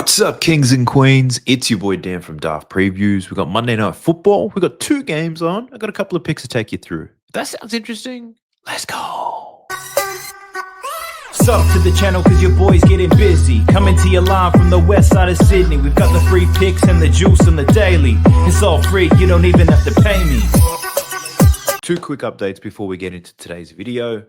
What's up, kings and queens? It's your boy Dan from Daft Previews. We've got Monday Night Football. We've got 2 games on. I've got a couple of picks to take you through. If that sounds interesting, let's go. Sub to the channel cause your boy's getting busy. Coming to you live from the west side of Sydney. We've got the free picks and the juice and the daily. It's all free, you don't even have to pay me. 2 quick updates before we get into today's video.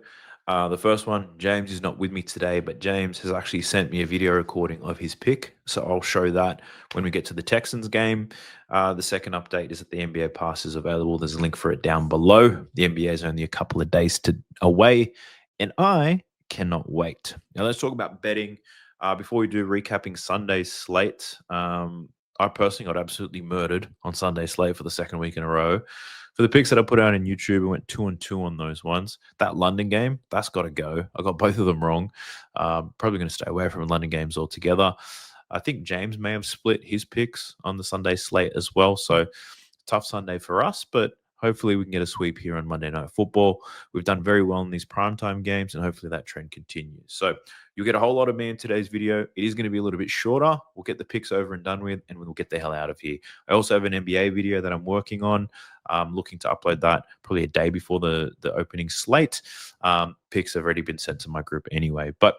The first one, James is not with me today, but James has actually sent me a video recording of his pick. So I'll show that when we get to the Texans game. The second update is that the NBA Pass is available. There's a link for it down below. The NBA is only a couple of days away, and I cannot wait. Now let's talk about betting. Before we do recapping Sunday's slate, I personally got absolutely murdered on Sunday's slate for the second week in a row. For the picks that I put out on YouTube, I went 2-2 on those ones. That London game, that's got to go. I got both of them wrong. Probably going to stay away from London games altogether. I think James may have split his picks on the Sunday slate as well. So tough Sunday for us, but hopefully we can get a sweep here on Monday Night Football. We've done very well in these primetime games, and hopefully that trend continues. So you'll get a whole lot of me in today's video. It is going to be a little bit shorter. We'll get the picks over and done with, and we'll get the hell out of here. I also have an NBA video that I'm working on. I'm looking to upload that probably a day before the opening slate. Picks have already been sent to my group anyway. But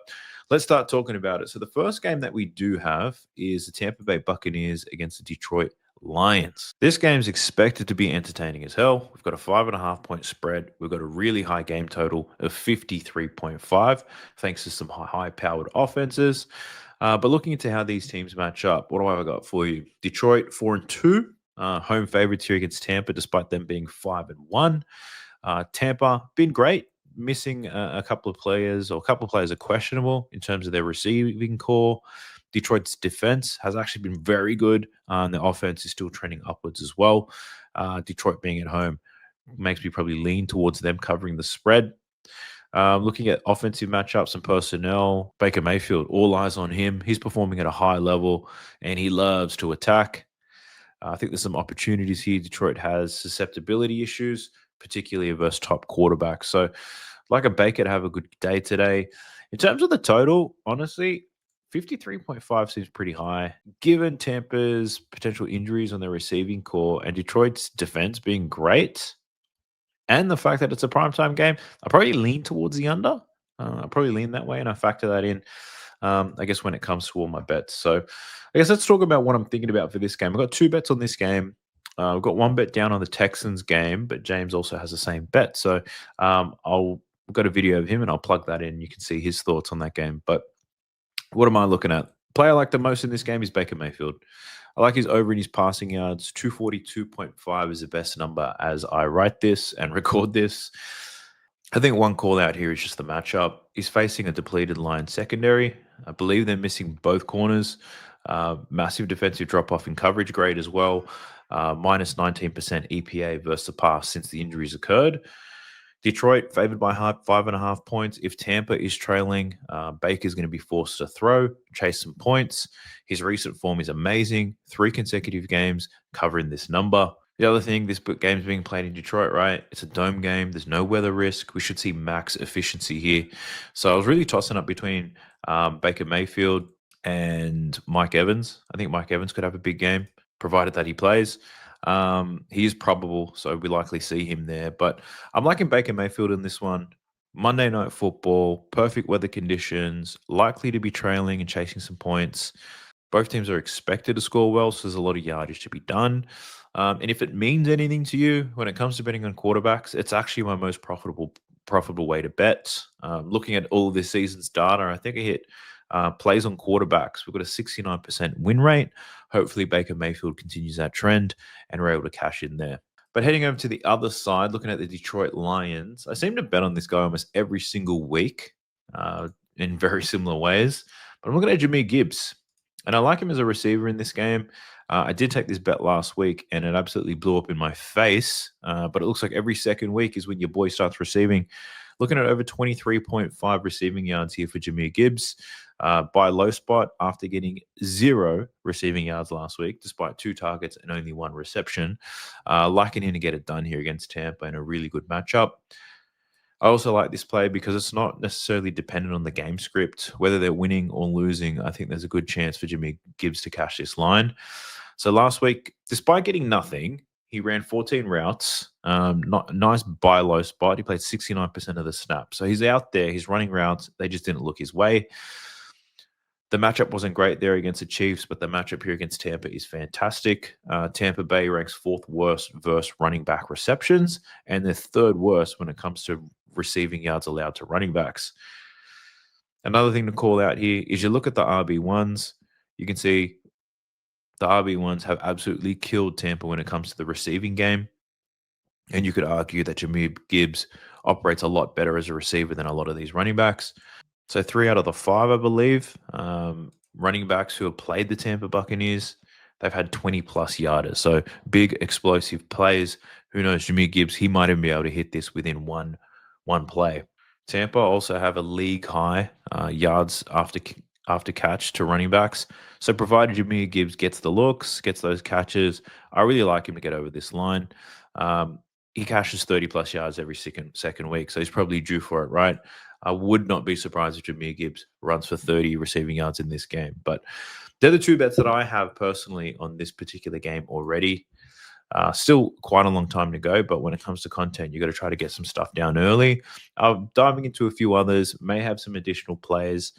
let's start talking about it. So the first game that we do have is the Tampa Bay Buccaneers against the Detroit Lions. This game is expected to be entertaining as hell. We've got a 5.5 point spread. We've got a really high game total of 53.5, thanks to some high powered offenses. But looking into how these teams match up, what do I got for you? Detroit 4-2, home favorites here against Tampa, despite them being 5-1. Tampa been great, missing a couple of players, or a couple of players are questionable in terms of their receiving core. Detroit's defense has actually been very good, and the offense is still trending upwards as well. Detroit being at home makes me probably lean towards them covering the spread. Looking at offensive matchups and personnel, Baker Mayfield, all eyes on him. He's performing at a high level, and he loves to attack. I think there's some opportunities here. Detroit has susceptibility issues, particularly versus top quarterbacks. So like a Baker to have a good day today. In terms of the total, honestly, 53.5 seems pretty high. Given Tampa's potential injuries on their receiving core and Detroit's defense being great, and the fact that it's a primetime game, I probably lean towards the under. I probably lean that way, and I factor that in, I guess, when it comes to all my bets. So I guess let's talk about what I'm thinking about for this game. I've got 2 bets on this game. I've got 1 bet down on the Texans game, but James also has the same bet. So I've got a video of him, and I'll plug that in. You can see his thoughts on that game. But what am I looking at? Player I like the most in this game is Baker Mayfield. I like his over in his passing yards. 242.5 is the best number as I write this and record this. I think one call out here is just the matchup. He's facing a depleted Lions secondary. I believe they're missing both corners. Massive defensive drop-off in coverage grade as well. Minus 19% EPA versus the pass since the injuries occurred. Detroit favored by 5.5 points. If Tampa is trailing, Baker's going to be forced to throw, chase some points. His recent form is amazing. 3 consecutive games covering this number. The other thing, this game's being played in Detroit, right? It's a dome game. There's no weather risk. We should see max efficiency here. So I was really tossing up between Baker Mayfield and Mike Evans. I think Mike Evans could have a big game, provided that he plays. He is probable, so we likely see him there. But I'm liking Baker Mayfield in this one. Monday Night Football, perfect weather conditions, likely to be trailing and chasing some points. Both teams are expected to score well, so there's a lot of yardage to be done. And if it means anything to you when it comes to betting on quarterbacks, it's actually my most profitable way to bet. Looking at all of this season's data, I think I hit plays on quarterbacks. We've got a 69% win rate. Hopefully Baker Mayfield continues that trend and we're able to cash in there. But heading over to the other side, looking at the Detroit Lions, I seem to bet on this guy almost every single week in very similar ways. But I'm looking at Jahmyr Gibbs, and I like him as a receiver in this game. I did take this bet last week, and it absolutely blew up in my face. But it looks like every second week is when your boy starts receiving. Looking at over 23.5 receiving yards here for Jahmyr Gibbs. By low spot after getting 0 receiving yards last week, despite 2 targets and only 1 reception. Liking him to get it done here against Tampa in a really good matchup. I also like this play because it's not necessarily dependent on the game script. Whether they're winning or losing, I think there's a good chance for Jimmy Gibbs to cash this line. So last week, despite getting nothing, he ran 14 routes. Not nice buy low spot. He played 69% of the snaps. So he's out there. He's running routes. They just didn't look his way. The matchup wasn't great there against the Chiefs, but the matchup here against Tampa is fantastic. Tampa Bay ranks fourth worst versus running back receptions, and they're third worst when it comes to receiving yards allowed to running backs. Another thing to call out here is you look at the RB1s, you can see the RB1s have absolutely killed Tampa when it comes to the receiving game. And you could argue that Jameer Gibbs operates a lot better as a receiver than a lot of these running backs. So 3 out of the 5, I believe, running backs who have played the Tampa Buccaneers, they've had 20-plus yarders. So big, explosive plays. Who knows, Jameer Gibbs, he might even be able to hit this within one play. Tampa also have a league-high yards after catch to running backs. So provided Jameer Gibbs gets the looks, gets those catches, I really like him to get over this line. He cashes 30-plus yards every second week, so he's probably due for it, right? I would not be surprised if Jameer Gibbs runs for 30 receiving yards in this game. But they're the two bets that I have personally on this particular game already. Still quite a long time to go, but when it comes to content, you got to try to get some stuff down early. Diving into a few others, may have some additional plays.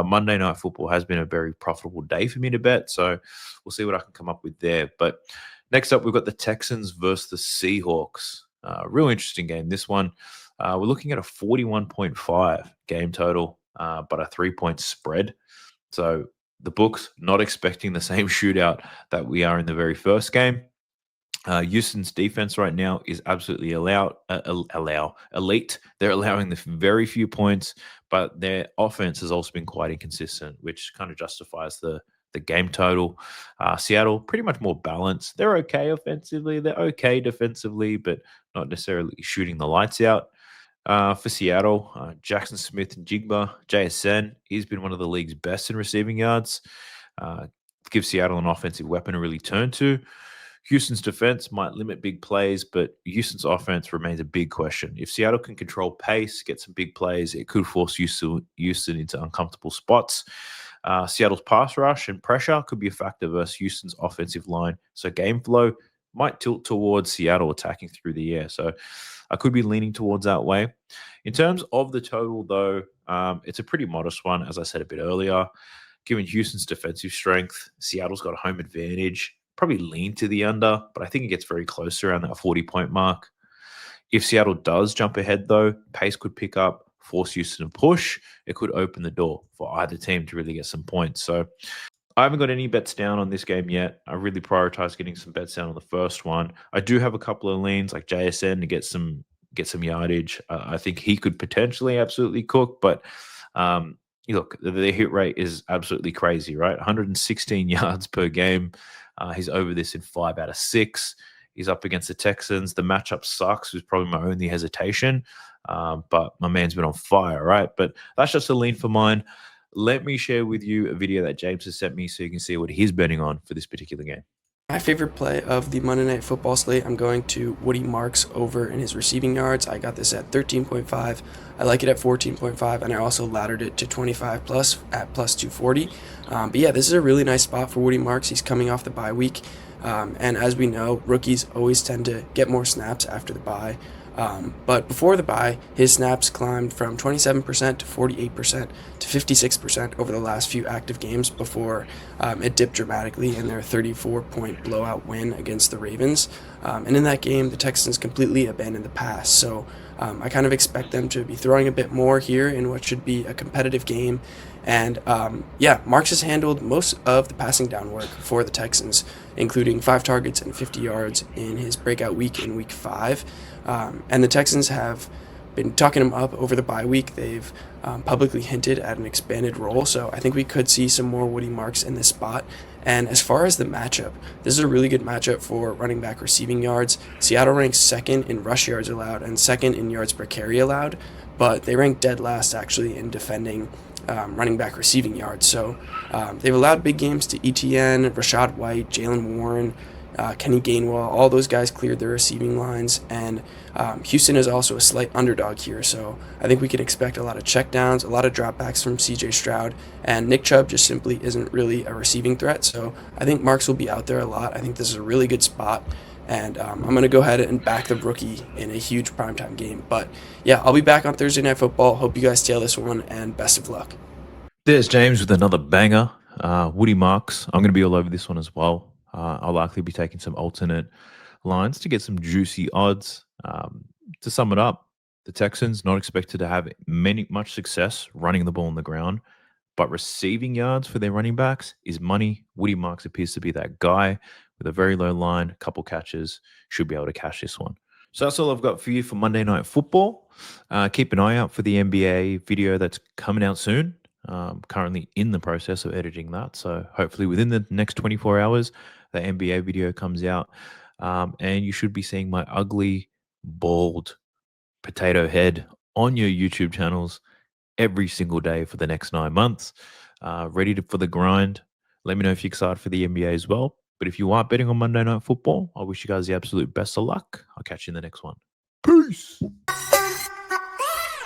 Monday Night Football has been a very profitable day for me to bet, so we'll see what I can come up with there. But next up, we've got the Texans versus the Seahawks. Real interesting game, this one. We're looking at a 41.5 game total, but a 3-point spread. So the books not expecting the same shootout that we are in the very first game. Houston's defense right now is absolutely elite. They're allowing the very few points, but their offense has also been quite inconsistent, which kind of justifies the game total. Seattle, pretty much more balanced. They're okay offensively. They're okay defensively, but not necessarily shooting the lights out. For Seattle, Jackson Smith and Jigba, JSN, he's been one of the league's best in receiving yards. Gives Seattle an offensive weapon to really turn to. Houston's defense might limit big plays, but Houston's offense remains a big question. If Seattle can control pace, get some big plays, it could force Houston into uncomfortable spots. Seattle's pass rush and pressure could be a factor versus Houston's offensive line. So game flow might tilt towards Seattle attacking through the air. So I could be leaning towards that way. In terms of the total, though, it's a pretty modest one, as I said a bit earlier. Given Houston's defensive strength, Seattle's got a home advantage. Probably lean to the under, but I think it gets very close around that 40-point mark. If Seattle does jump ahead, though, pace could pick up, force Houston to push. It could open the door for either team to really get some points. So I haven't got any bets down on this game yet. I really prioritize getting some bets down on the first one. I do have a couple of leans like JSN to get some yardage. I think he could potentially absolutely cook, but look, the hit rate is absolutely crazy, right? 116 yards per game. He's over this in 5 out of 6. He's up against the Texans. The matchup sucks, was probably my only hesitation. But my man's been on fire, right? But that's just a lean for mine. Let me share with you a video that James has sent me so you can see what he's betting on for this particular game. My favorite play of the Monday Night Football slate, I'm going to Woody Marks over in his receiving yards. I got this at 13.5. I like it at 14.5, and I also laddered it to 25 plus at plus 240. But yeah, this is a really nice spot for Woody Marks. He's coming off the bye week. And as we know, rookies always tend to get more snaps after the bye. But before the bye, his snaps climbed from 27% to 48% to 56% over the last few active games before it dipped dramatically in their 34-point blowout win against the Ravens. And in that game, the Texans completely abandoned the pass. So I kind of expect them to be throwing a bit more here in what should be a competitive game. And yeah, Marks has handled most of the passing down work for the Texans, including 5 targets and 50 yards in his breakout week in week 5. And the Texans have been talking him up over the bye week. They've publicly hinted at an expanded role, so I think we could see some more Woody Marks in this spot. And as far as the matchup, this is a really good matchup for running back receiving yards. Seattle ranks 2nd in rush yards allowed and 2nd in yards per carry allowed, but they rank dead last actually in defending running back receiving yards. So they've allowed big games to ETN, Rashad White, Jalen Warren, Kenny Gainwell, all those guys cleared their receiving lines, and Houston is also a slight underdog here, so I think we can expect a lot of checkdowns, a lot of dropbacks from CJ Stroud, and Nick Chubb just simply isn't really a receiving threat, so I think Marks will be out there a lot. I think this is a really good spot, and I'm going to go ahead and back the rookie in a huge primetime game. But yeah, I'll be back on Thursday Night Football. Hope you guys tail this one, and best of luck. There's James with another banger. Woody Marks. I'm going to be all over this one as well. I'll likely be taking some alternate lines to get some juicy odds. To sum it up, the Texans not expected to have much success running the ball on the ground, but receiving yards for their running backs is money. Woody Marks appears to be that guy with a very low line, couple catches, should be able to cash this one. So that's all I've got for you for Monday Night Football. Keep an eye out for the NBA video that's coming out soon. Currently in the process of editing that, so hopefully within the next 24 hours the NBA video comes out, and you should be seeing my ugly bald potato head on your YouTube channels every single day for the next 9 months, ready for the grind. Let me know if you're excited for the NBA as well, but if you are betting on Monday Night Football, I wish you guys the absolute best of luck. I'll catch you in the next one. Peace.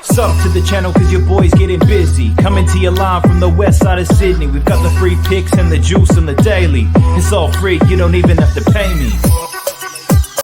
Sub to the channel cause your boy's getting busy. Coming to you live from the west side of Sydney. We've got the free picks and the juice on the daily. It's all free, you don't even have to pay me.